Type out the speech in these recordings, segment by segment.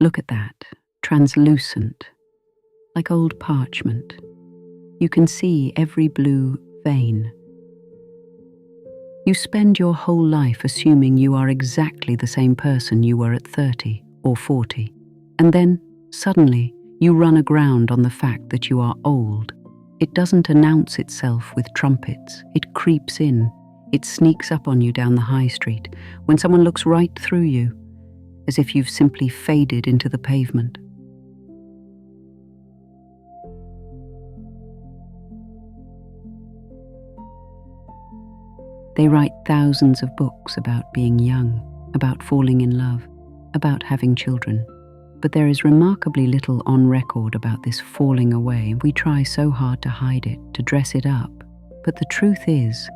Look at that, translucent, like old parchment. You can see every blue vein. You spend your whole life assuming you are exactly the same person you were at 30 or 40, and then, suddenly, you run aground on the fact that you are old. It doesn't announce itself with trumpets. It creeps in. It sneaks up on you down the high street when someone looks right through you, as if you've simply faded into the pavement. They write thousands of books about being young, about falling in love, about having children. But there is remarkably little on record about this falling away. We try so hard to hide it, to dress it up. But the truth is,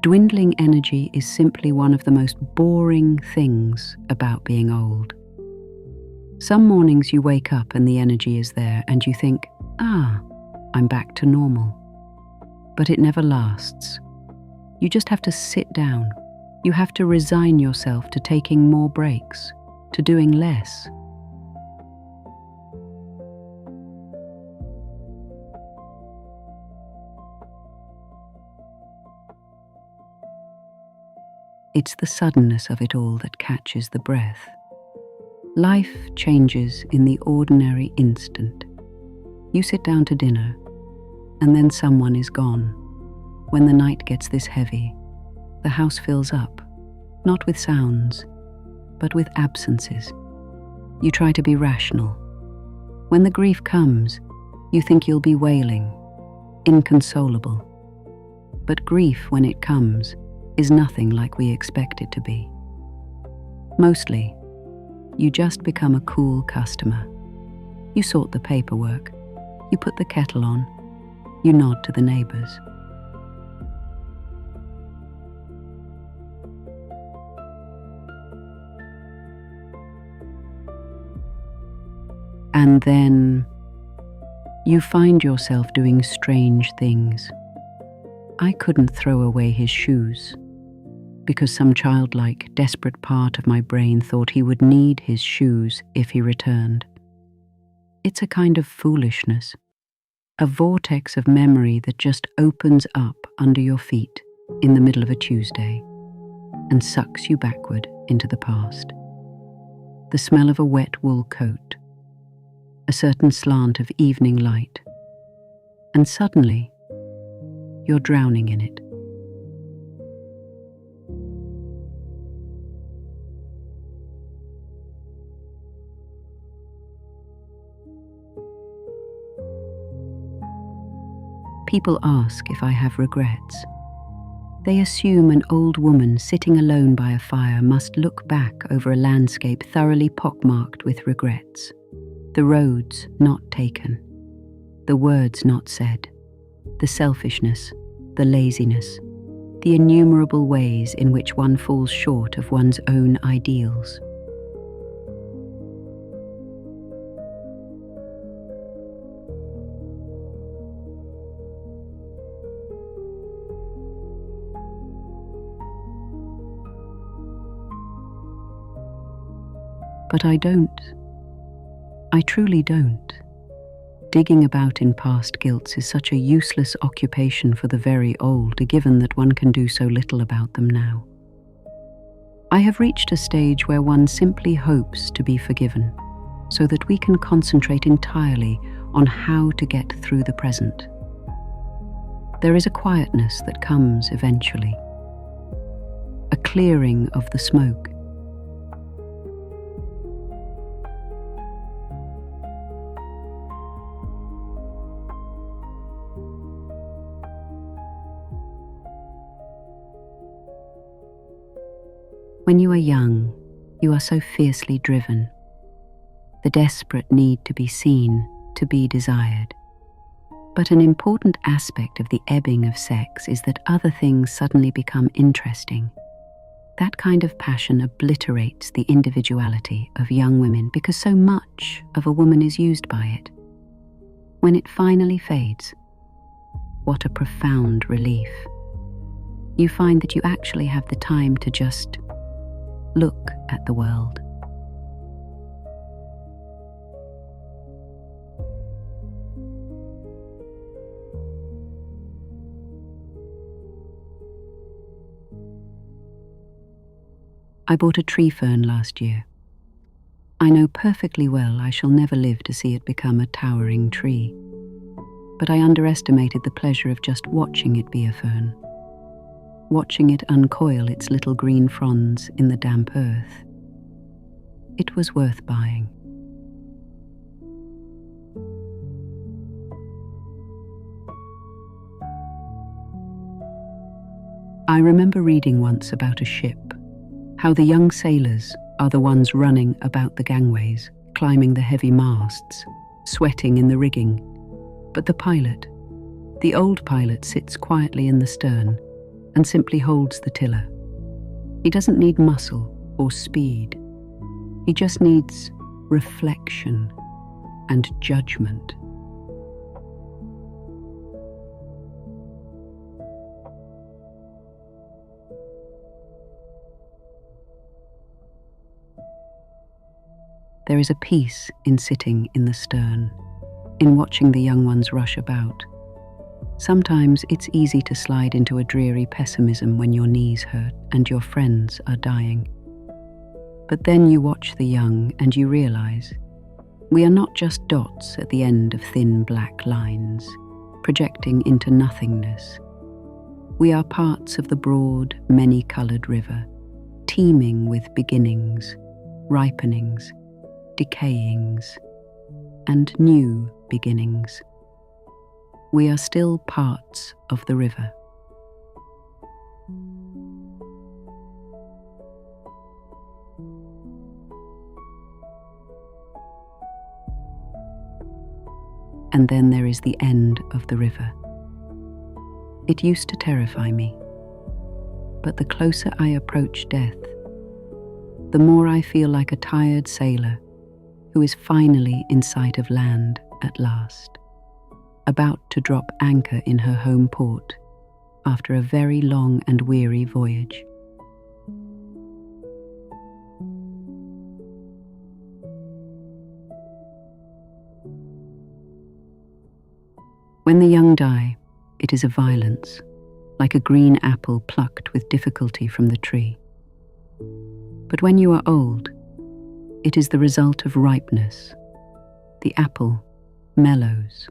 dwindling energy is simply one of the most boring things about being old. Some mornings you wake up and the energy is there and you think, I'm back to normal. But it never lasts. You just have to sit down. You have to resign yourself to taking more breaks, to doing less. It's the suddenness of it all that catches the breath. Life changes in the ordinary instant. You sit down to dinner, and then someone is gone. When the night gets this heavy, the house fills up, not with sounds, but with absences. You try to be rational. When the grief comes, you think you'll be wailing, inconsolable. But grief, when it comes, is nothing like we expect it to be. Mostly, you just become a cool customer. You sort the paperwork, you put the kettle on, you nod to the neighbors. And then you find yourself doing strange things. I couldn't throw away his shoes because some childlike, desperate part of my brain thought he would need his shoes if he returned. It's a kind of foolishness, a vortex of memory that just opens up under your feet in the middle of a Tuesday and sucks you backward into the past. The smell of a wet wool coat, a certain slant of evening light, and suddenly you're drowning in it. People ask if I have regrets. They assume an old woman sitting alone by a fire must look back over a landscape thoroughly pockmarked with regrets. The roads not taken, the words not said, the selfishness, the laziness, the innumerable ways in which one falls short of one's own ideals. But I don't. I truly don't. Digging about in past guilts is such a useless occupation for the very old, given that one can do so little about them now. I have reached a stage where one simply hopes to be forgiven, so that we can concentrate entirely on how to get through the present. There is a quietness that comes eventually, a clearing of the smoke. When you are young, you are so fiercely driven. The desperate need to be seen, to be desired. But an important aspect of the ebbing of sex is that other things suddenly become interesting. That kind of passion obliterates the individuality of young women because so much of a woman is used by it. When it finally fades, what a profound relief. You find that you actually have the time to just look at the world. I bought a tree fern last year. I know perfectly well I shall never live to see it become a towering tree, but I underestimated the pleasure of just watching it be a fern, watching it uncoil its little green fronds in the damp earth. It was worth buying. I remember reading once about a ship, how the young sailors are the ones running about the gangways, climbing the heavy masts, sweating in the rigging. But the pilot, the old pilot, sits quietly in the stern and simply holds the tiller. He doesn't need muscle or speed. He just needs reflection and judgment. There is a peace in sitting in the stern, in watching the young ones rush about. Sometimes it's easy to slide into a dreary pessimism when your knees hurt and your friends are dying. But then you watch the young and you realize we are not just dots at the end of thin black lines, projecting into nothingness. We are parts of the broad, many-colored river, teeming with beginnings, ripenings, decayings, and new beginnings. We are still parts of the river. And then there is the end of the river. It used to terrify me, but the closer I approach death, the more I feel like a tired sailor who is finally in sight of land at last, about to drop anchor in her home port after a very long and weary voyage. When the young die, it is a violence, like a green apple plucked with difficulty from the tree. But when you are old, it is the result of ripeness. The apple mellows,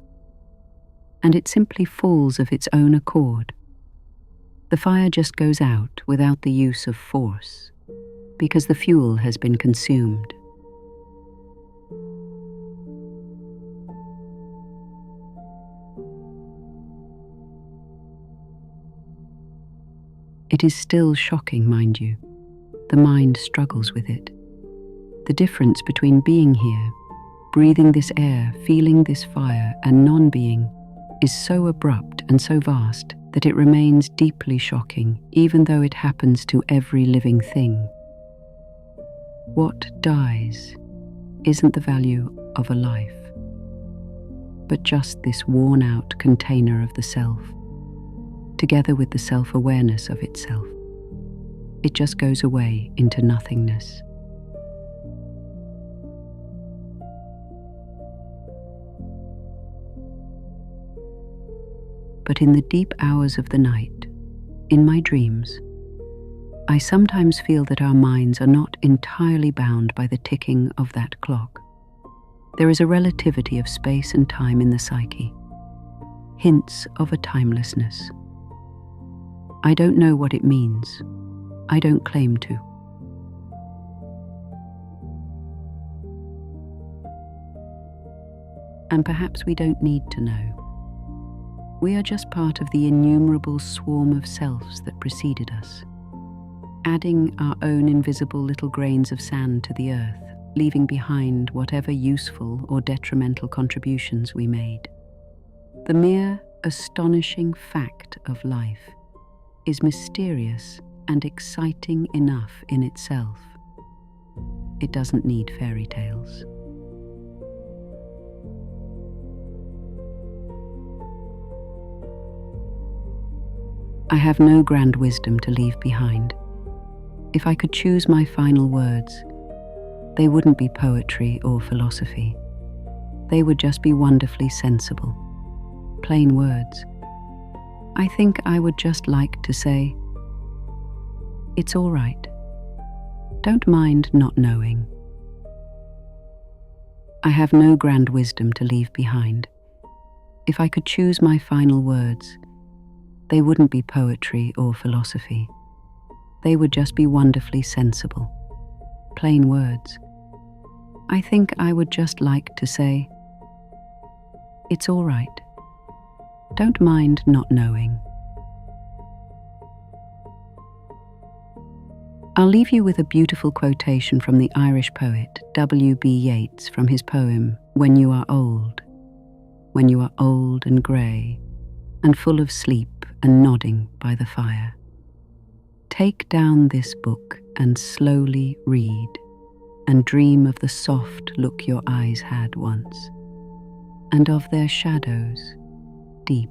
and it simply falls of its own accord. The fire just goes out without the use of force, because the fuel has been consumed. It is still shocking, mind you. The mind struggles with it. The difference between being here, breathing this air, feeling this fire, and non-being is so abrupt and so vast that it remains deeply shocking, even though it happens to every living thing. What dies isn't the value of a life, but just this worn-out container of the self, together with the self-awareness of itself. It just goes away into nothingness. But in the deep hours of the night, in my dreams, I sometimes feel that our minds are not entirely bound by the ticking of that clock. There is a relativity of space and time in the psyche, hints of a timelessness. I don't know what it means. I don't claim to. And perhaps we don't need to know. We are just part of the innumerable swarm of selves that preceded us, adding our own invisible little grains of sand to the earth, leaving behind whatever useful or detrimental contributions we made. The mere astonishing fact of life is mysterious and exciting enough in itself. It doesn't need fairy tales. I have no grand wisdom to leave behind. If I could choose my final words, they wouldn't be poetry or philosophy. They would just be wonderfully sensible, plain words. I think I would just like to say, it's all right. Don't mind not knowing. I have no grand wisdom to leave behind. If I could choose my final words, they wouldn't be poetry or philosophy. They would just be wonderfully sensible, plain words. I think I would just like to say, it's all right. Don't mind not knowing. I'll leave you with a beautiful quotation from the Irish poet W.B. Yeats from his poem, When You Are Old. When you are old and grey, and full of sleep and nodding by the fire, take down this book and slowly read, and dream of the soft look your eyes had once, and of their shadows deep